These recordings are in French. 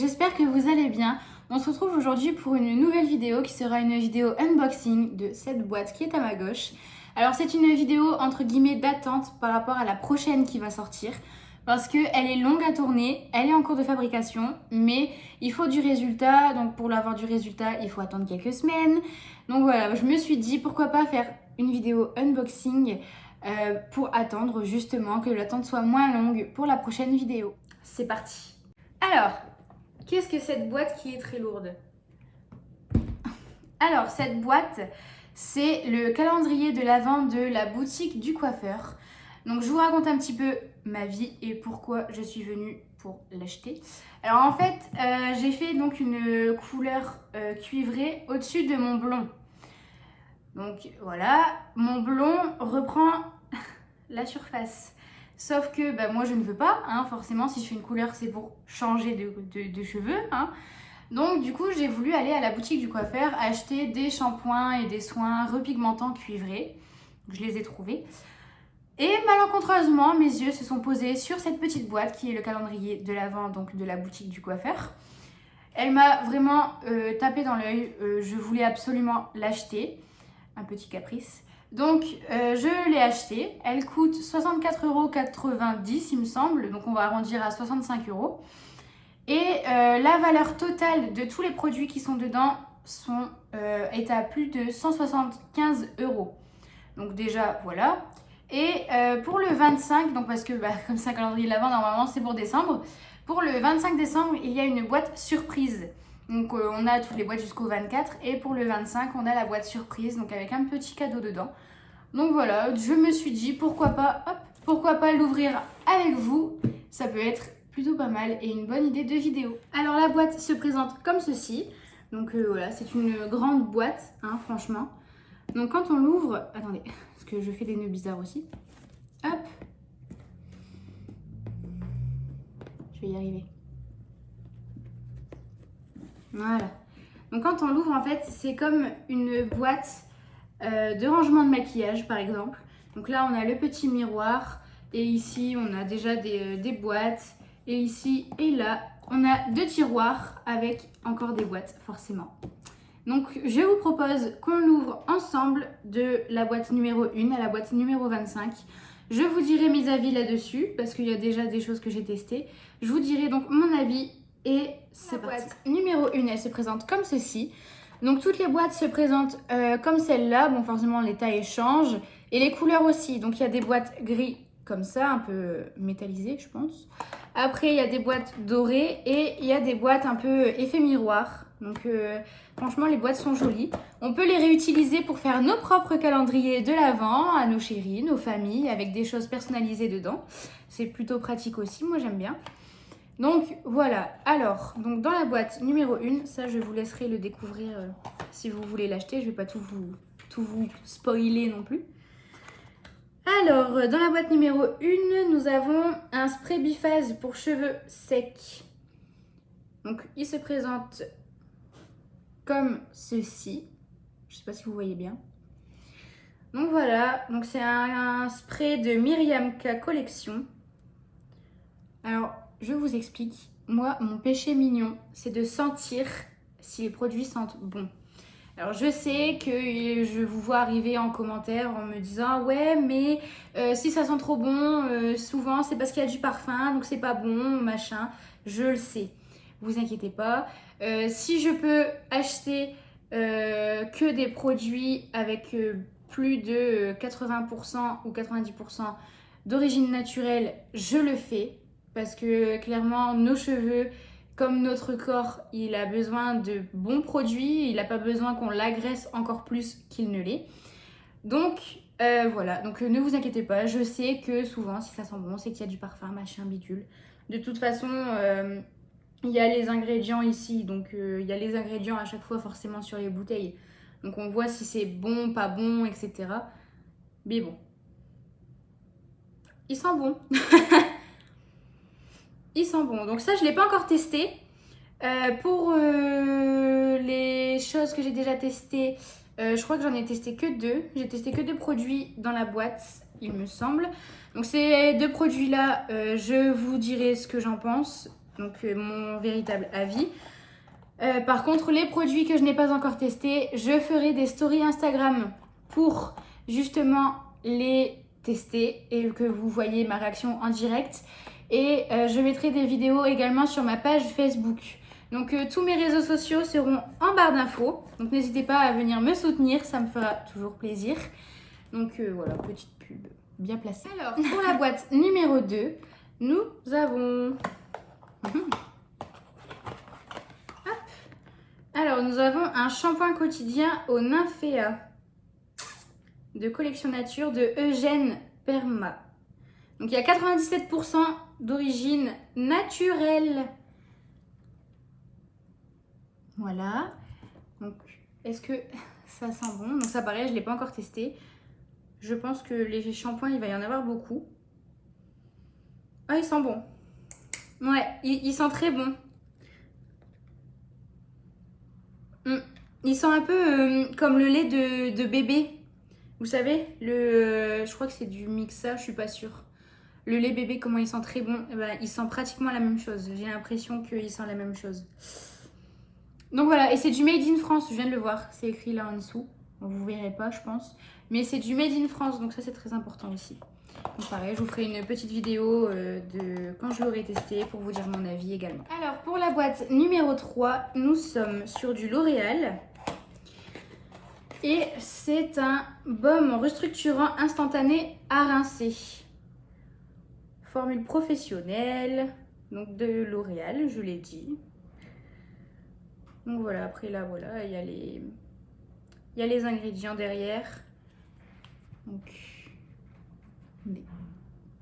j'espère que vous allez bien. On se retrouve aujourd'hui pour une nouvelle vidéo qui sera une vidéo unboxing de cette boîte qui est à ma gauche. Alors c'est une vidéo entre guillemets d'attente par rapport à la prochaine qui va sortir parce qu'elle est longue à tourner, elle est en cours de fabrication, mais il faut du résultat, donc pour avoir du résultat il faut attendre quelques semaines. Donc voilà, je me suis dit pourquoi pas faire une vidéo unboxing pour attendre justement que l'attente soit moins longue pour la prochaine vidéo. C'est parti. Alors, qu'est-ce que cette boîte qui est très lourde? Alors, cette boîte, c'est le calendrier de l'Avent de la boutique du coiffeur. Donc, je vous raconte un petit peu ma vie et pourquoi je suis venue pour l'acheter. Alors, en fait, j'ai fait donc une couleur cuivrée au-dessus de mon blond. Donc, voilà, mon blond reprend la surface. Sauf que moi je ne veux pas, hein, forcément si je fais une couleur c'est pour changer de cheveux. Hein. Donc du coup j'ai voulu aller à la boutique du coiffeur acheter des shampoings et des soins repigmentants cuivrés. Je les ai trouvés. Et malencontreusement mes yeux se sont posés sur cette petite boîte qui est le calendrier de l'Avent donc de la boutique du coiffeur. Elle m'a vraiment tapé dans l'œil, je voulais absolument l'acheter, un petit caprice. Donc je l'ai achetée, elle coûte 64,90 € il me semble, donc on va arrondir à 65 €. Et la valeur totale de tous les produits qui sont dedans est à plus de 175 €. Donc déjà voilà. Et pour le 25, donc parce que comme c'est un calendrier de l'Avent, normalement c'est pour décembre. Pour le 25 décembre, il y a une boîte surprise. Donc on a toutes les boîtes jusqu'au 24 et pour le 25 on a la boîte surprise donc avec un petit cadeau dedans. Donc voilà, je me suis dit pourquoi pas l'ouvrir avec vous, ça peut être plutôt pas mal et une bonne idée de vidéo. Alors la boîte se présente comme ceci, donc voilà c'est une grande boîte hein, franchement. Donc quand on l'ouvre, attendez parce que je fais des nœuds bizarres aussi, hop, je vais y arriver. Voilà. Donc quand on l'ouvre en fait c'est comme une boîte de rangement de maquillage par exemple. Donc là on a le petit miroir et ici on a déjà des boîtes et ici et là on a deux tiroirs avec encore des boîtes forcément. Donc je vous propose qu'on l'ouvre ensemble de la boîte numéro 1 à la boîte numéro 25. Je vous dirai mes avis là-dessus parce qu'il y a déjà des choses que j'ai testées. Je vous dirai donc mon avis. Et c'est parti. La boîte numéro 1, elle se présente comme ceci. Donc toutes les boîtes se présentent comme celle-là. Bon, forcément, les tailles changent. Et les couleurs aussi. Donc il y a des boîtes gris comme ça, un peu métallisées, je pense. Après, il y a des boîtes dorées. Et il y a des boîtes un peu effet miroir. Donc franchement, les boîtes sont jolies. On peut les réutiliser pour faire nos propres calendriers de l'Avent à nos chéris, nos familles, avec des choses personnalisées dedans. C'est plutôt pratique aussi, moi j'aime bien. Donc voilà, alors donc dans la boîte numéro 1, ça je vous laisserai le découvrir si vous voulez l'acheter, je vais pas tout vous spoiler non plus. Alors dans la boîte numéro 1, nous avons un spray biphase pour cheveux secs. Donc il se présente comme ceci, je sais pas si vous voyez bien. Donc voilà, donc c'est un spray de Myriam K Collection. Alors je vous explique, moi mon péché mignon c'est de sentir si les produits sentent bon. Alors je sais que je vous vois arriver en commentaire en me disant ouais mais si ça sent trop bon, souvent c'est parce qu'il y a du parfum donc c'est pas bon machin, je le sais, vous inquiétez pas. Si je peux acheter que des produits avec plus de 80% ou 90% d'origine naturelle, je le fais. Parce que clairement, nos cheveux, comme notre corps, il a besoin de bons produits. Il n'a pas besoin qu'on l'agresse encore plus qu'il ne l'est. Donc voilà, donc ne vous inquiétez pas. Je sais que souvent, si ça sent bon, c'est qu'il y a du parfum, machin, bidule. De toute façon, il y a les ingrédients ici. Donc il y a les ingrédients à chaque fois forcément sur les bouteilles. Donc on voit si c'est bon, pas bon, etc. Mais bon. Il sent bon. Il sent bon. Donc ça, je ne l'ai pas encore testé. Pour les choses que j'ai déjà testées, je crois que j'en ai testé que 2. J'ai testé que 2 produits dans la boîte, il me semble. Donc ces 2 produits-là, je vous dirai ce que j'en pense. Donc mon véritable avis. Par contre, les produits que je n'ai pas encore testés, je ferai des stories Instagram pour justement les tester et que vous voyez ma réaction en direct. Et je mettrai des vidéos également sur ma page Facebook. Donc tous mes réseaux sociaux seront en barre d'infos. Donc n'hésitez pas à venir me soutenir, ça me fera toujours plaisir. Donc voilà, petite pub bien placée. Alors, pour la boîte numéro 2, nous avons... Alors, nous avons un shampoing quotidien au Nymphéa de Collection Nature de Eugène Perma. Donc, il y a 97% d'origine naturelle. Voilà. Donc, est-ce que ça sent bon? Donc, ça pareil, je ne l'ai pas encore testé. Je pense que les shampoings, il va y en avoir beaucoup. Ah, il sent bon. Ouais, il sent très bon. Il sent un peu comme le lait de bébé. Vous savez, je crois que c'est du Mixa, je suis pas sûre. Le lait bébé, comment il sent très bon. Eh ben, il sent pratiquement la même chose. J'ai l'impression qu'il sent la même chose. Donc voilà, et c'est du Made in France, je viens de le voir. C'est écrit là en dessous. Bon, vous verrez pas, je pense. Mais c'est du Made in France, donc ça c'est très important aussi. Donc pareil, je vous ferai une petite vidéo de quand je l'aurai testé pour vous dire mon avis également. Alors pour la boîte numéro 3, nous sommes sur du L'Oréal. Et c'est un baume restructurant instantané à rincer. Formule professionnelle, donc de L'Oréal, je l'ai dit. Donc voilà, après là, voilà, il y a les ingrédients derrière. Donc, mais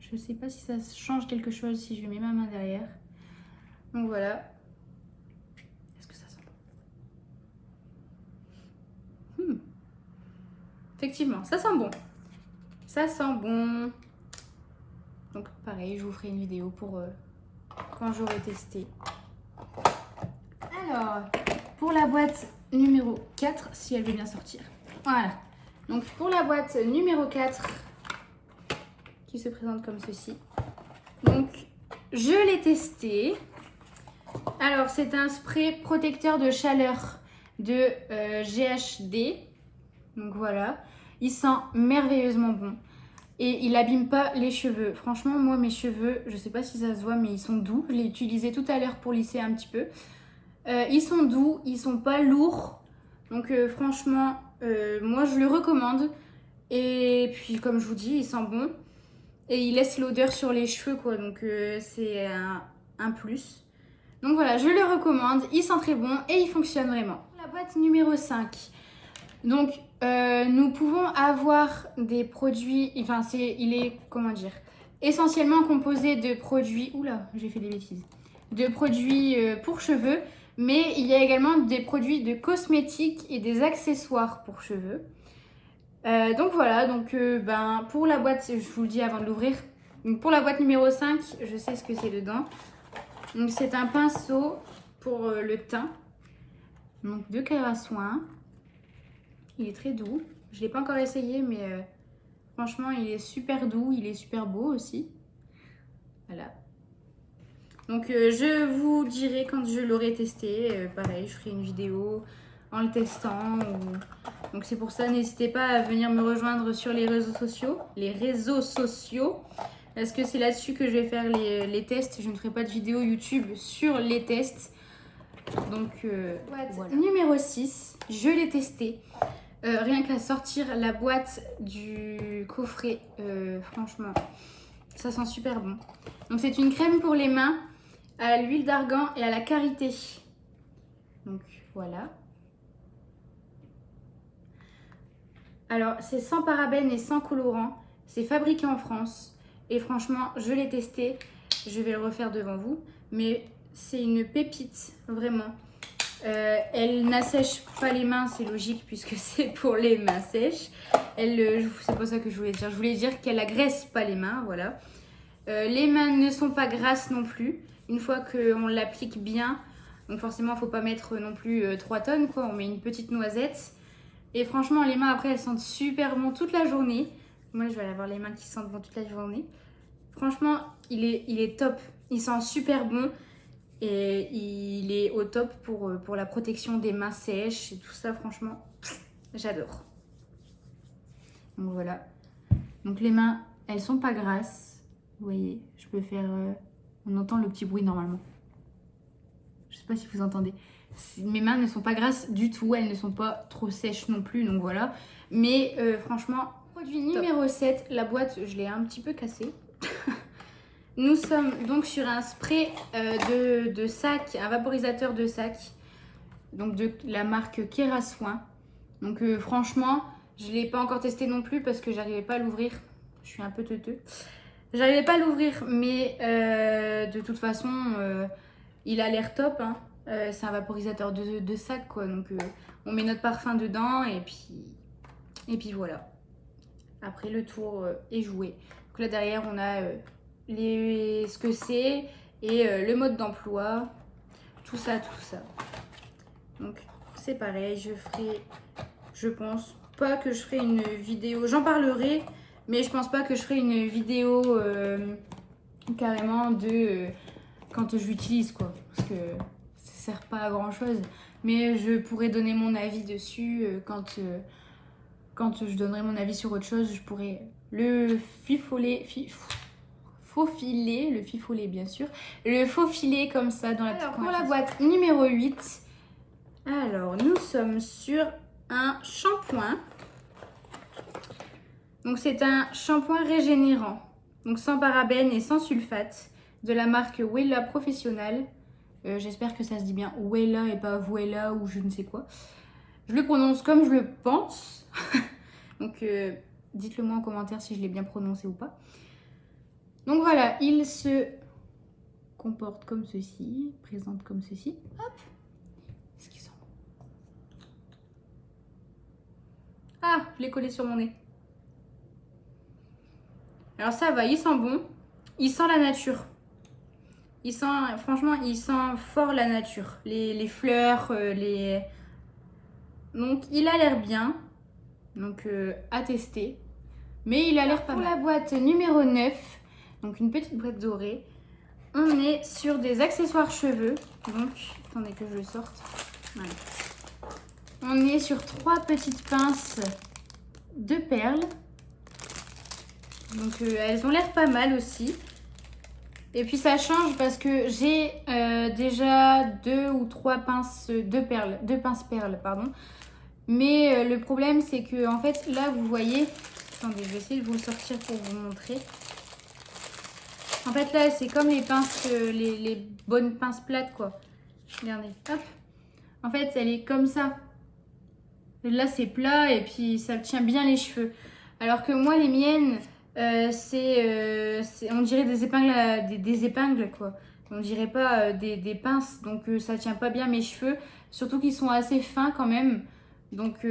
je sais pas si ça change quelque chose si je mets ma main derrière. Donc voilà. Est-ce que ça sent bon? Effectivement, ça sent bon. Ça sent bon. Donc pareil, je vous ferai une vidéo pour quand j'aurai testé. Alors, pour la boîte numéro 4, si elle veut bien sortir. Voilà. Donc pour la boîte numéro 4, qui se présente comme ceci. Donc, je l'ai testé. Alors, c'est un spray protecteur de chaleur de GHD. Donc voilà. Il sent merveilleusement bon. Et il n'abîme pas les cheveux. Franchement, moi, mes cheveux, je sais pas si ça se voit, mais ils sont doux. Je l'ai utilisé tout à l'heure pour lisser un petit peu. Ils sont doux, ils sont pas lourds. Donc franchement, moi, je le recommande. Et puis, comme je vous dis, il sent bon. Et il laisse l'odeur sur les cheveux, quoi. Donc c'est un plus. Donc voilà, je le recommande. Il sent très bon et il fonctionne vraiment. La boîte numéro 5. Donc, nous pouvons avoir des produits, enfin, il est, comment dire, essentiellement composé de produits, oula, j'ai fait des bêtises, de produits pour cheveux, mais il y a également des produits de cosmétiques et des accessoires pour cheveux. Donc voilà, donc pour la boîte, je vous le dis avant de l'ouvrir, donc pour la boîte numéro 5, je sais ce que c'est dedans. Donc c'est un pinceau pour le teint, donc de Kerasoin. Il est très doux. Je ne l'ai pas encore essayé, mais franchement, il est super doux. Il est super beau aussi. Voilà. Donc, je vous dirai quand je l'aurai testé. Pareil, je ferai une vidéo en le testant. Donc, c'est pour ça, n'hésitez pas à venir me rejoindre sur les réseaux sociaux. Parce que c'est là-dessus que je vais faire les tests. Je ne ferai pas de vidéo YouTube sur les tests. Donc, voilà. Numéro 6, je l'ai testé. Rien qu'à sortir la boîte du coffret, franchement, ça sent super bon. Donc c'est une crème pour les mains à l'huile d'argan et à la karité. Donc voilà. Alors c'est sans parabènes et sans colorant. C'est fabriqué en France. Et franchement, je l'ai testé. Je vais le refaire devant vous. Mais c'est une pépite, vraiment. Elle n'assèche pas les mains, c'est logique puisque c'est pour les mains sèches. C'est pas ça que je voulais dire. Je voulais dire qu'elle agresse pas les mains, voilà. Les mains ne sont pas grasses non plus. Une fois qu'on l'applique bien, donc forcément, il ne faut pas mettre non plus 3 tonnes, quoi. On met une petite noisette. Et franchement, les mains après, elles sentent super bon toute la journée. Moi, je vais avoir les mains qui sentent bon toute la journée. Franchement, il est top. Il sent super bon. Et il est au top pour la protection des mains sèches et tout ça, franchement, j'adore. Donc voilà. Donc les mains, elles sont pas grasses. Vous voyez, je peux faire... on entend le petit bruit normalement. Je sais pas si vous entendez. Mes mains ne sont pas grasses du tout, elles ne sont pas trop sèches non plus, donc voilà. Mais franchement, produit numéro 7, la boîte, je l'ai un petit peu cassée. Nous sommes donc sur un spray de sac, un vaporisateur de sac, donc de la marque Kerasoin. Donc franchement, je ne l'ai pas encore testé non plus parce que j'arrivais pas à l'ouvrir. Je suis un peu teuteux. J'arrivais pas à l'ouvrir, mais de toute façon, il a l'air top. Hein. C'est un vaporisateur de sac, quoi. Donc on met notre parfum dedans et puis voilà. Après, le tour est joué. Donc là derrière, on a ce que c'est et le mode d'emploi. Tout ça, tout ça. Donc c'est pareil, je pense pas que je ferai une vidéo, j'en parlerai, mais je pense pas que je ferai une vidéo carrément de quand je l'utilise, quoi, parce que ça sert pas à grand chose, mais je pourrais donner mon avis dessus quand je donnerai mon avis sur autre chose, je pourrais le faufiler bien sûr, le faufiler comme ça dans la petite conversation. Pour la boîte numéro 8, alors nous sommes sur un shampoing. Donc c'est un shampoing régénérant, donc sans parabènes et sans sulfate, de la marque Wella Professionnal. J'espère que ça se dit bien Wella et pas Vuela ou je ne sais quoi. Je le prononce comme je le pense. Donc dites-le moi en commentaire si je l'ai bien prononcé ou pas. Donc voilà, il se comporte comme ceci, présente comme ceci. Hop. Est-ce qu'il sent bon? Ah, je l'ai collé sur mon nez. Alors ça va, il sent bon. Il sent la nature. Franchement, il sent fort la nature. Les fleurs, Donc il a l'air bien. Donc à tester. Mais il a l'air pas mal. Pour la boîte numéro 9, donc une petite boîte dorée, on est sur des accessoires cheveux. Donc, attendez que je le sorte. Voilà. On est sur 3 petites pinces de perles. Donc elles ont l'air pas mal aussi. Et puis ça change parce que j'ai déjà 2 ou 3 pinces deux pinces perles, pardon. Mais le problème c'est que en fait là vous voyez, attendez, je vais essayer de vous le sortir pour vous montrer. En fait là c'est comme les pinces, les bonnes pinces plates quoi. Regardez, hop. En fait elle est comme ça. Là c'est plat et puis ça tient bien les cheveux. Alors que moi les miennes, on dirait des épingles quoi. On dirait pas des pinces, donc ça tient pas bien mes cheveux. Surtout qu'ils sont assez fins quand même. Donc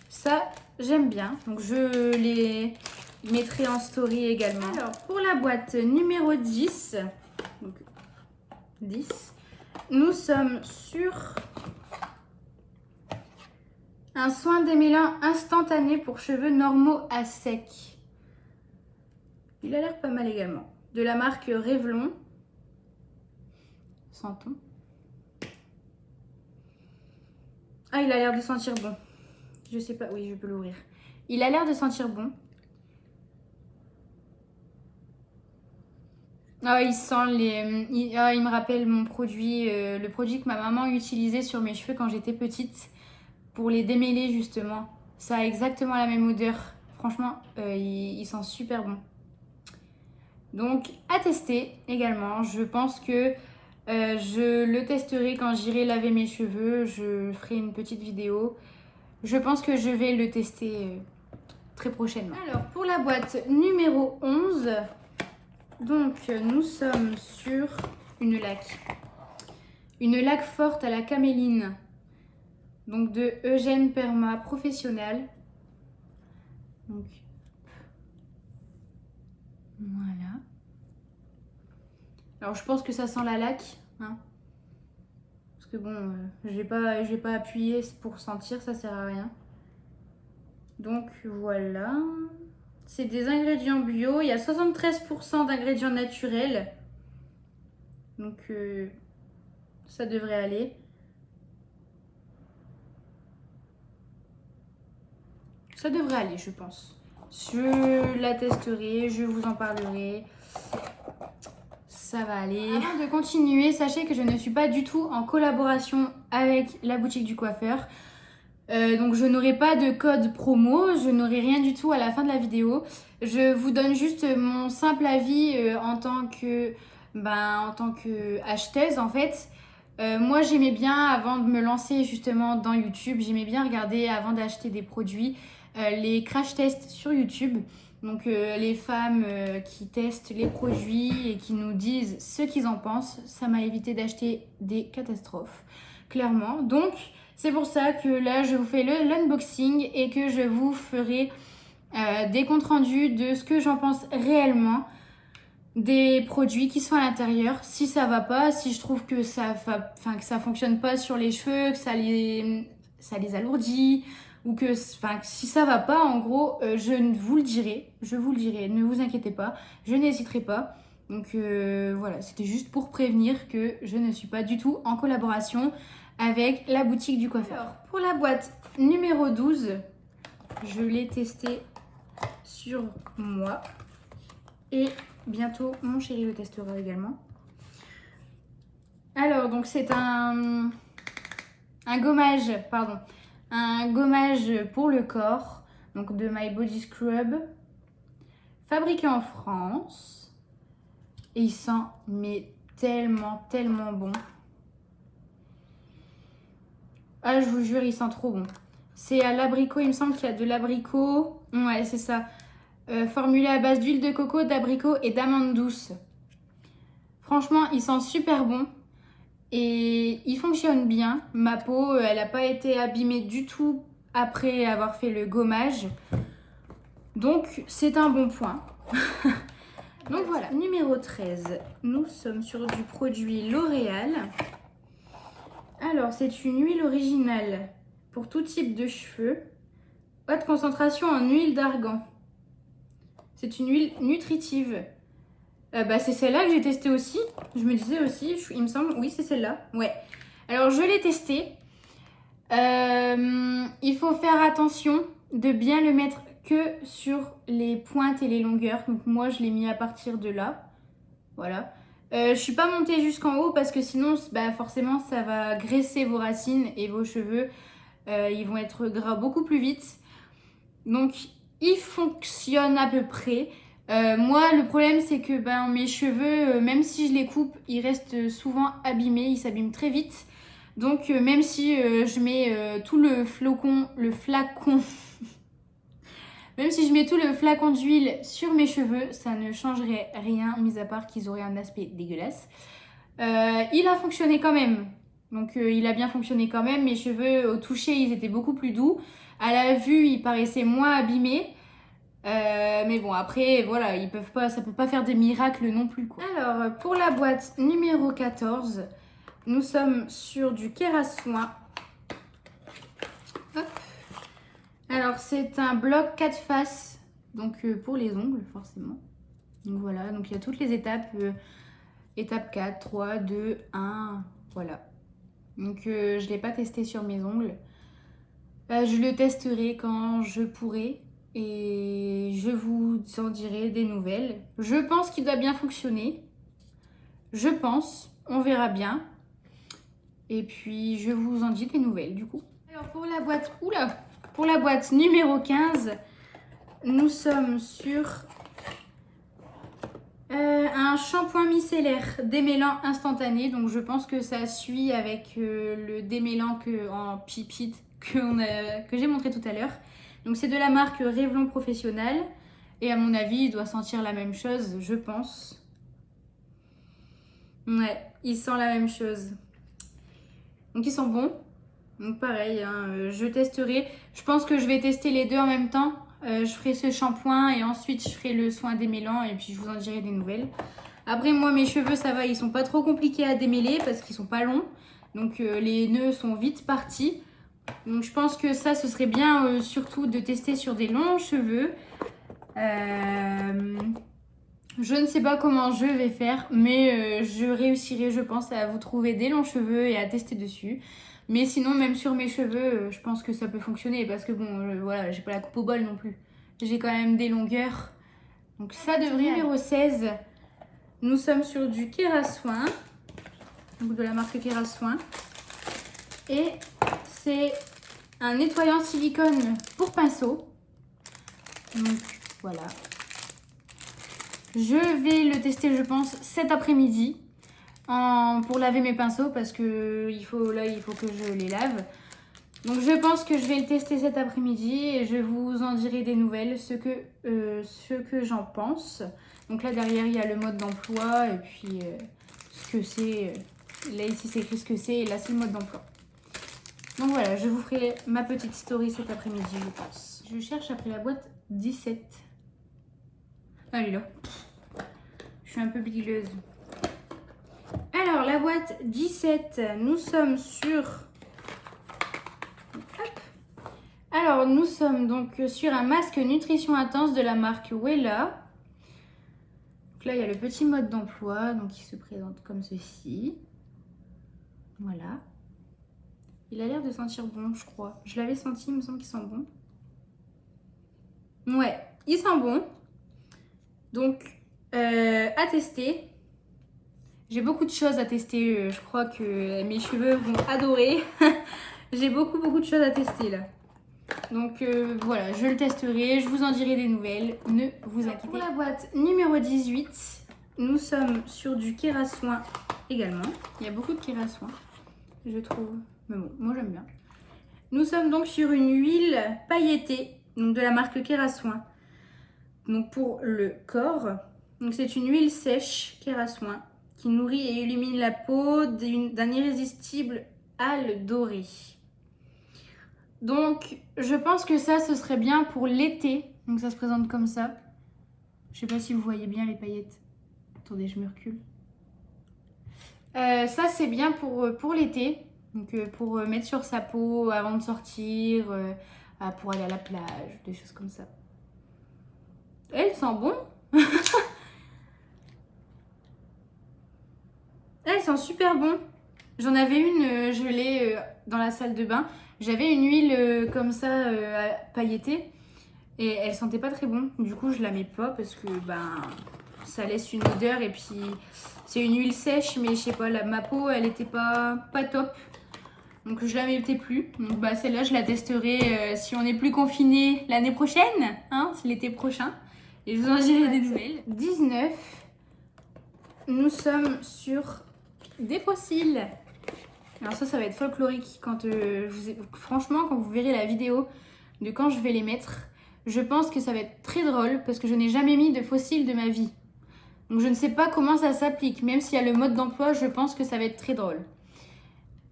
ça j'aime bien. Donc je les mettrai en story également. Alors pour la boîte numéro 10, donc 10, nous sommes sur un soin démêlant instantané pour cheveux normaux à sec. Il a l'air pas mal également. De la marque Revlon. Sentons. Ah, il a l'air de sentir bon. Je sais pas, oui, je peux l'ouvrir. Il a l'air de sentir bon. Ah, il sent il me rappelle mon produit, le produit que ma maman utilisait sur mes cheveux quand j'étais petite. Pour les démêler justement. Ça a exactement la même odeur. Franchement, il sent super bon. Donc à tester également. Je pense que je le testerai quand j'irai laver mes cheveux. Je ferai une petite vidéo. Je pense que je vais le tester très prochainement. Alors pour la boîte numéro 11, donc nous sommes sur une laque. Une laque forte à la caméline. Donc de Eugène Perma Professionnel. Donc voilà. Alors je pense que ça sent la laque, hein. Parce que bon, je vais pas appuyer pour sentir, ça sert à rien. Donc voilà. C'est des ingrédients bio, il y a 73% d'ingrédients naturels. Donc ça devrait aller. Ça devrait aller, je pense. Je la testerai, je vous en parlerai. Ça va aller. Avant de continuer, sachez que je ne suis pas du tout en collaboration avec la boutique du coiffeur. Donc je n'aurai pas de code promo, je n'aurai rien du tout à la fin de la vidéo. Je vous donne juste mon simple avis en tant que acheteuse en fait. Moi j'aimais bien, avant de me lancer justement dans YouTube, j'aimais bien regarder avant d'acheter des produits les crash tests sur YouTube. Donc les femmes qui testent les produits et qui nous disent ce qu'ils en pensent. Ça m'a évité d'acheter des catastrophes, clairement. Donc c'est pour ça que là je vous fais l'unboxing et que je vous ferai des comptes rendus de ce que j'en pense réellement des produits qui sont à l'intérieur. Si ça va pas, si je trouve que ça fonctionne pas sur les cheveux, que ça les alourdit, ou que si ça va pas, en gros, je vous le dirai, ne vous inquiétez pas, je n'hésiterai pas. Donc voilà, c'était juste pour prévenir que je ne suis pas du tout en collaboration avec la boutique du coiffeur. Alors, pour la boîte numéro 12, je l'ai testée sur moi et bientôt mon chéri le testera également. Alors donc c'est un gommage, un gommage pour le corps, donc de My Body Scrub, fabriqué en France, et il sent mais tellement bon. Ah, je vous jure, il sent trop bon. C'est à l'abricot, il me semble qu'il y a de l'abricot. Ouais, c'est ça. Formulé à base d'huile de coco, d'abricot et d'amandes douces. Franchement, il sent super bon. Et il fonctionne bien. Ma peau, elle n'a pas été abîmée du tout après avoir fait le gommage. Donc, c'est un bon point. Donc voilà, numéro 13. Nous sommes sur du produit L'Oréal. Alors, c'est une huile originale pour tout type de cheveux. Haute concentration en huile d'argan. C'est une huile nutritive. C'est celle-là que j'ai testée aussi. Je me disais aussi, il me semble, oui, c'est celle-là. Ouais. Alors, je l'ai testée. Il faut faire attention de bien le mettre que sur les pointes et les longueurs. Donc, moi, je l'ai mis à partir de là. Voilà. Je suis pas montée jusqu'en haut parce que sinon, forcément, ça va graisser vos racines et vos cheveux. Ils vont être gras beaucoup plus vite. Donc, il fonctionne à peu près. Moi, le problème, c'est que mes cheveux, même si je les coupe, ils restent souvent abîmés. Ils s'abîment très vite. Donc, même si je mets tout le flacon... Même si je mets tout le flacon d'huile sur mes cheveux, ça ne changerait rien, mis à part qu'ils auraient un aspect dégueulasse. Il a fonctionné quand même. Donc il a bien fonctionné quand même. Mes cheveux au toucher, ils étaient beaucoup plus doux. À la vue, ils paraissaient moins abîmés. Mais bon, après, voilà, ça peut pas faire des miracles non plus, quoi. Alors, pour la boîte numéro 14, nous sommes sur du Kérassoin. Hop. Alors, c'est un bloc 4 faces, donc pour les ongles, forcément. Donc voilà, donc il y a toutes les étapes. Étape 4, 3, 2, 1, voilà. Donc je ne l'ai pas testé sur mes ongles. Je le testerai quand je pourrai et je vous en dirai des nouvelles. Je pense qu'il doit bien fonctionner. Je pense, on verra bien. Et puis je vous en dis des nouvelles du coup. Alors pour la boîte, pour la boîte numéro 15, nous sommes sur un shampoing micellaire démêlant instantané. Donc je pense que ça suit avec le démêlant en pipite que j'ai montré tout à l'heure. Donc c'est de la marque Revlon Professionnel. Et à mon avis, il doit sentir la même chose, je pense. Ouais, il sent la même chose. Donc ils sont bons. Donc pareil, hein, je testerai. Je pense que je vais tester les deux en même temps. Je ferai ce shampoing et ensuite je ferai le soin démêlant et puis je vous en dirai des nouvelles. Après moi mes cheveux ça va, ils sont pas trop compliqués à démêler parce qu'ils sont pas longs. Donc les nœuds sont vite partis. Donc je pense que ça ce serait bien surtout de tester sur des longs cheveux. Je ne sais pas comment je vais faire, mais je réussirai, je pense, à vous trouver des longs cheveux et à tester dessus. Mais sinon, même sur mes cheveux, je pense que ça peut fonctionner parce que bon, voilà, j'ai pas la coupe au bol non plus. J'ai quand même des longueurs. Donc ça devrait aller. Numéro 16, nous sommes sur du Kerasoin, donc de la marque Kerasoin. Et c'est un nettoyant silicone pour pinceau. Donc voilà. Je vais le tester, je pense, cet après-midi pour laver mes pinceaux parce que il faut que je les lave. Donc je pense que je vais le tester cet après-midi et je vous en dirai des nouvelles, ce que j'en pense. Donc là derrière il y a le mode d'emploi et puis ce que c'est. Là ici c'est écrit ce que c'est et là c'est le mode d'emploi. Donc voilà, je vous ferai ma petite story cet après-midi je pense. Je cherche après la boîte 17. Ah, elle est là. Je suis un peu bigleuse. Alors, la boîte 17, nous sommes sur... Hop. Alors, nous sommes donc sur un masque nutrition intense de la marque Wella. Donc là, il y a le petit mode d'emploi, donc il se présente comme ceci. Voilà. Il a l'air de sentir bon, je crois. Je l'avais senti, il me semble qu'il sent bon. Ouais, il sent bon. Donc, à tester. J'ai beaucoup de choses à tester. Je crois que mes cheveux vont adorer. J'ai beaucoup de choses à tester là. Donc voilà, je le testerai. Je vous en dirai des nouvelles. Ne vous inquiétez pas. Pour la boîte numéro 18, nous sommes sur du Kerasoin également. Il y a beaucoup de Kerasoin, je trouve. Mais bon, moi j'aime bien. Nous sommes donc sur une huile pailletée, donc de la marque Kerasoin. Donc pour le corps, donc c'est une huile sèche Kerasoin qui nourrit et illumine la peau d'un irrésistible hâle doré. Donc je pense que ça ce serait bien pour l'été. Donc ça se présente comme ça. Je sais pas si vous voyez bien les paillettes. Attendez, je me recule. Ça c'est bien pour l'été. Donc pour mettre sur sa peau avant de sortir, pour aller à la plage, des choses comme ça. Elle sent bon. Elle sent super bon. J'en avais une, je l'ai dans la salle de bain. J'avais une huile comme ça pailletée et elle sentait pas très bon. Du coup, je la mets pas parce que ça laisse une odeur et puis c'est une huile sèche, mais je sais pas, ma peau elle était pas top. Donc je la mettais plus. Donc celle-là, je la testerai si on n'est plus confiné l'année prochaine, hein, c'est l'été prochain. Et je vous en dirai des nouvelles. 19, nous sommes sur des fossiles. Alors ça va être folklorique quand franchement, quand vous verrez la vidéo de quand je vais les mettre, je pense que ça va être très drôle parce que je n'ai jamais mis de fossiles de ma vie. Donc je ne sais pas comment ça s'applique, même s'il y a le mode d'emploi, je pense que ça va être très drôle.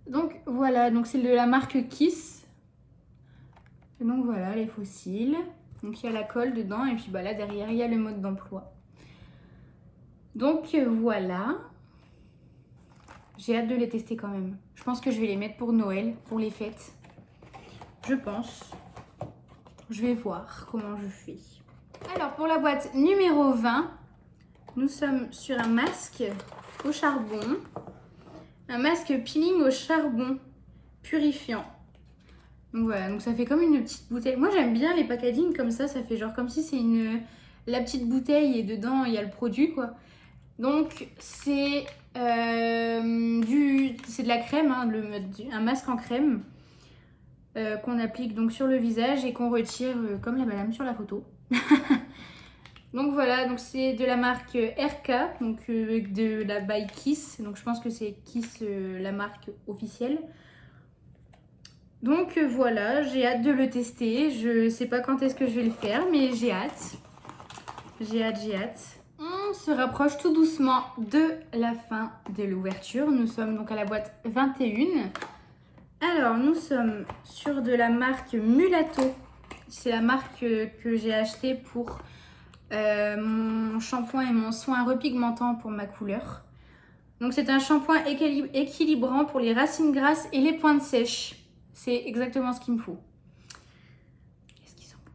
Donc voilà, donc c'est de la marque Kiss. Et donc voilà les fossiles. Donc il y a la colle dedans et puis là derrière il y a le mode d'emploi. Donc voilà. J'ai hâte de les tester quand même. Je pense que je vais les mettre pour Noël, pour les fêtes. Je pense. Je vais voir comment je fais. Alors pour la boîte numéro 20, nous sommes sur un masque au charbon. Un masque peeling au charbon purifiant. Donc voilà, donc ça fait comme une petite bouteille. Moi j'aime bien les packaging comme ça fait genre comme si c'est la petite bouteille et dedans il y a le produit quoi. Donc c'est de la crème, hein, un masque en crème qu'on applique donc sur le visage et qu'on retire comme la madame sur la photo. Donc voilà, donc c'est de la marque RK, donc de la by Kiss. Donc je pense que c'est Kiss la marque officielle. Donc voilà, j'ai hâte de le tester. Je sais pas quand est-ce que je vais le faire, mais j'ai hâte. J'ai hâte. On se rapproche tout doucement de la fin de l'ouverture. Nous sommes donc à la boîte 21. Alors, nous sommes sur de la marque Mulatto. C'est la marque que j'ai achetée pour mon shampoing et mon soin repigmentant pour ma couleur. Donc c'est un shampoing équilibrant pour les racines grasses et les pointes sèches. C'est exactement ce qu'il me faut. Qu'est-ce qu'ils sont beaux.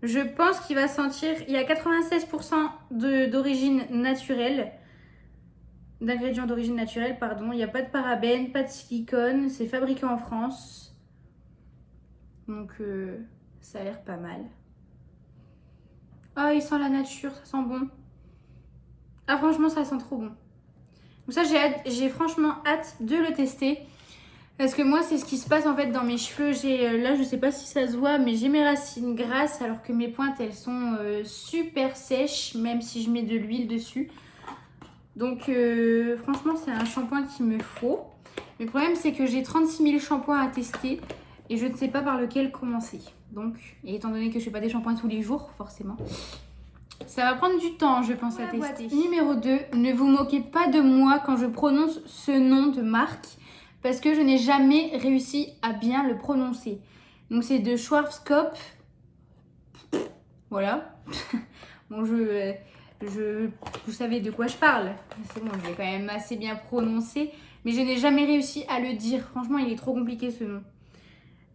Je pense qu'il va sentir... Il y a 96% d'origine naturelle. D'ingrédients d'origine naturelle, pardon. Il n'y a pas de parabènes, pas de silicone. C'est fabriqué en France. Donc, ça a l'air pas mal. Ah, il sent la nature, ça sent bon. Ah, franchement, ça sent trop bon. Donc ça, j'ai franchement hâte de le tester. Parce que moi, c'est ce qui se passe en fait dans mes cheveux. Là, je sais pas si ça se voit, mais j'ai mes racines grasses alors que mes pointes, elles sont super sèches, même si je mets de l'huile dessus. Donc, franchement, c'est un shampoing qu'il me faut. Mais le problème, c'est que j'ai 36 000 shampoings à tester et je ne sais pas par lequel commencer. Donc, et étant donné que je fais pas des shampoings tous les jours, forcément, ça va prendre du temps, je pense, à tester. Numéro 2, ne vous moquez pas de moi quand je prononce ce nom de marque parce que je n'ai jamais réussi à bien le prononcer. Donc, c'est de Schwarzkopf. Voilà. Bon, vous savez de quoi je parle. C'est bon, je l'ai quand même assez bien prononcé. Mais je n'ai jamais réussi à le dire. Franchement, il est trop compliqué ce nom.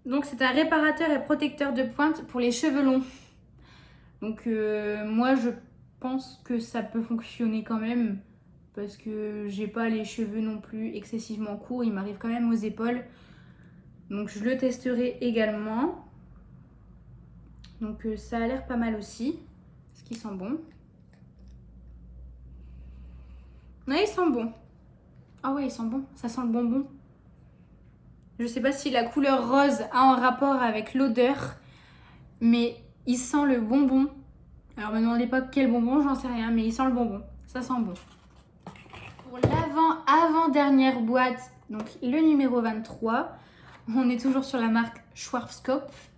Donc, c'est un réparateur et protecteur de pointe pour les cheveux longs. Donc, moi, je pense que ça peut fonctionner quand même. Parce que j'ai pas les cheveux non plus excessivement courts. Il m'arrive quand même aux épaules. Donc, je le testerai également. Donc, ça a l'air pas mal aussi. Parce qu'il sent bon. Ouais, il sent bon. Ah ouais, il sent bon. Ça sent le bonbon. Je sais pas si la couleur rose a un rapport avec l'odeur, mais il sent le bonbon. Alors, me demandez pas quel bonbon, j'en sais rien, mais il sent le bonbon. Ça sent bon. Pour l'avant-dernière boîte, donc le numéro 23, on est toujours sur la marque Schwarzkopf.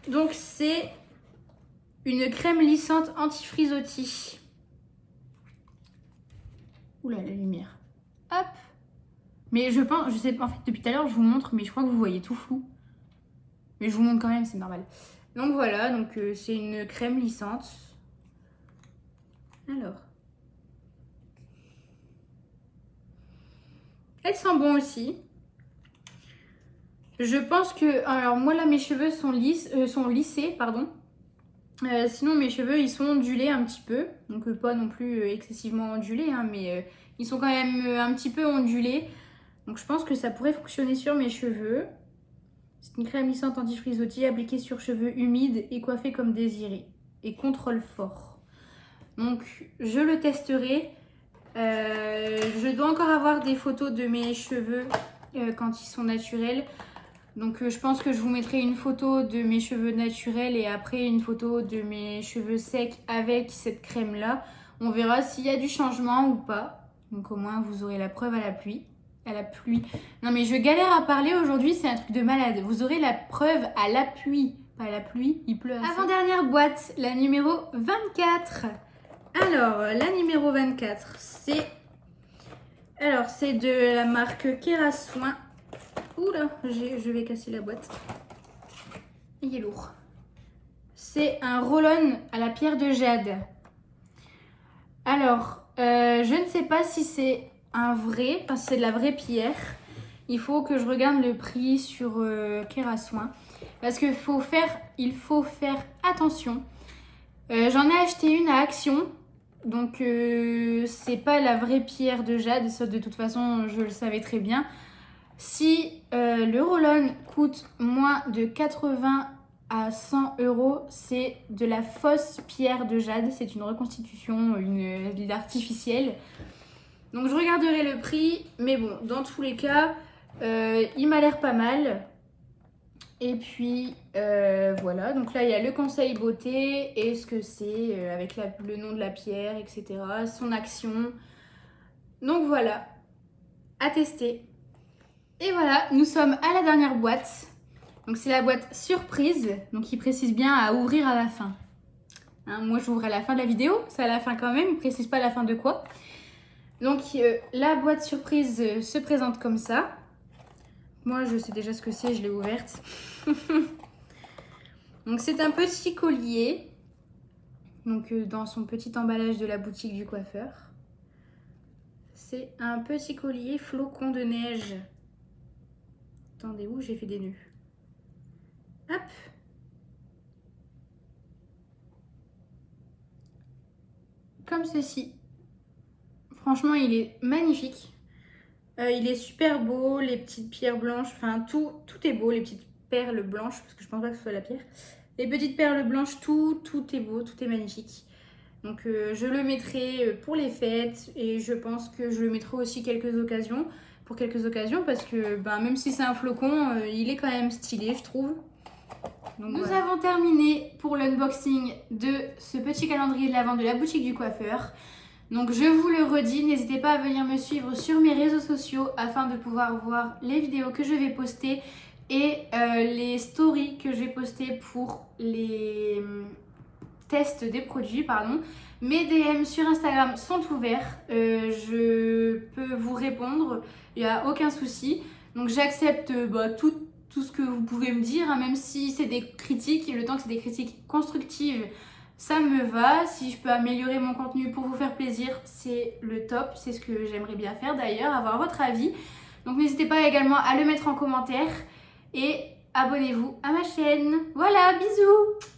Donc, c'est une crème lissante anti-frisottis. Oula, la lumière. Hop. Mais je pense, je sais pas, en fait, depuis tout à l'heure, je vous montre, mais je crois que vous voyez tout flou. Mais je vous montre quand même, c'est normal. Donc voilà, donc c'est une crème lissante. Alors. Elle sent bon aussi. Je pense que... Alors moi là, mes cheveux sont lissés, pardon. Sinon, mes cheveux, ils sont ondulés un petit peu. Donc pas non plus excessivement ondulés, hein, mais ils sont quand même un petit peu ondulés. Donc je pense que ça pourrait fonctionner sur mes cheveux. C'est une crème lissante anti-frisottis appliquée sur cheveux humides et coiffée comme désiré. Et contrôle fort. Donc je le testerai. Je dois encore avoir des photos de mes cheveux quand ils sont naturels. Donc je pense que je vous mettrai une photo de mes cheveux naturels et après une photo de mes cheveux secs avec cette crème là. On verra s'il y a du changement ou pas. Donc au moins vous aurez la preuve à la pluie. À la pluie. Non mais je galère à parler aujourd'hui, c'est un truc de malade. Vous aurez la preuve à l'appui. Pas à la pluie, il pleut assez. Avant-dernière boîte, la numéro 24. Alors, la numéro 24, c'est... Alors, c'est de la marque Kerasoin. Oula, je vais casser la boîte. Il est lourd. C'est un roll-on à la pierre de jade. Alors, je ne sais pas si c'est un vrai, enfin si c'est de la vraie pierre. Il faut que je regarde le prix sur Kerasoin. Parce qu'il faut faire attention. J'en ai acheté une à Action. Donc, c'est pas la vraie pierre de jade. Ça, de toute façon, je le savais très bien. Si le roll-on coûte moins de 80 à 100 euros, c'est de la fausse pierre de jade. C'est une reconstitution, une artificielle. Donc je regarderai le prix. Mais bon, dans tous les cas, il m'a l'air pas mal. Et puis voilà, donc là il y a le conseil beauté et ce que c'est avec le nom de la pierre, etc. Son action. Donc voilà, à tester. Et voilà, nous sommes à la dernière boîte. Donc c'est la boîte surprise, donc il précise bien à ouvrir à la fin. Hein, moi j'ouvre à la fin de la vidéo, c'est à la fin quand même, il ne précise pas à la fin de quoi. Donc la boîte surprise se présente comme ça. Moi je sais déjà ce que c'est, je l'ai ouverte. Donc c'est un petit collier. Donc dans son petit emballage de la boutique du coiffeur. C'est un petit collier flocon de neige. Attendez, où j'ai fait des nœuds? Hop. Comme ceci. Franchement, il est magnifique. Il est super beau, les petites pierres blanches, enfin tout est beau, les petites perles blanches, parce que je pense pas que ce soit la pierre. Les petites perles blanches, tout est beau, tout est magnifique. Donc je le mettrai pour les fêtes et je pense que je le mettrai aussi pour quelques occasions parce que même si c'est un flocon, il est quand même stylé, je trouve. Donc, nous avons terminé pour l'unboxing de ce petit calendrier de l'Avent de la boutique du coiffeur. Donc je vous le redis, n'hésitez pas à venir me suivre sur mes réseaux sociaux afin de pouvoir voir les vidéos que je vais poster et les stories que je vais poster pour les tests des produits, pardon. Mes DM sur Instagram sont ouverts, je peux vous répondre, il n'y a aucun souci. Donc j'accepte tout ce que vous pouvez me dire, hein, même si c'est des critiques, et le temps que c'est des critiques constructives, ça me va. Si je peux améliorer mon contenu pour vous faire plaisir, c'est le top, c'est ce que j'aimerais bien faire d'ailleurs, avoir votre avis. Donc n'hésitez pas également à le mettre en commentaire et abonnez-vous à ma chaîne. Voilà, bisous!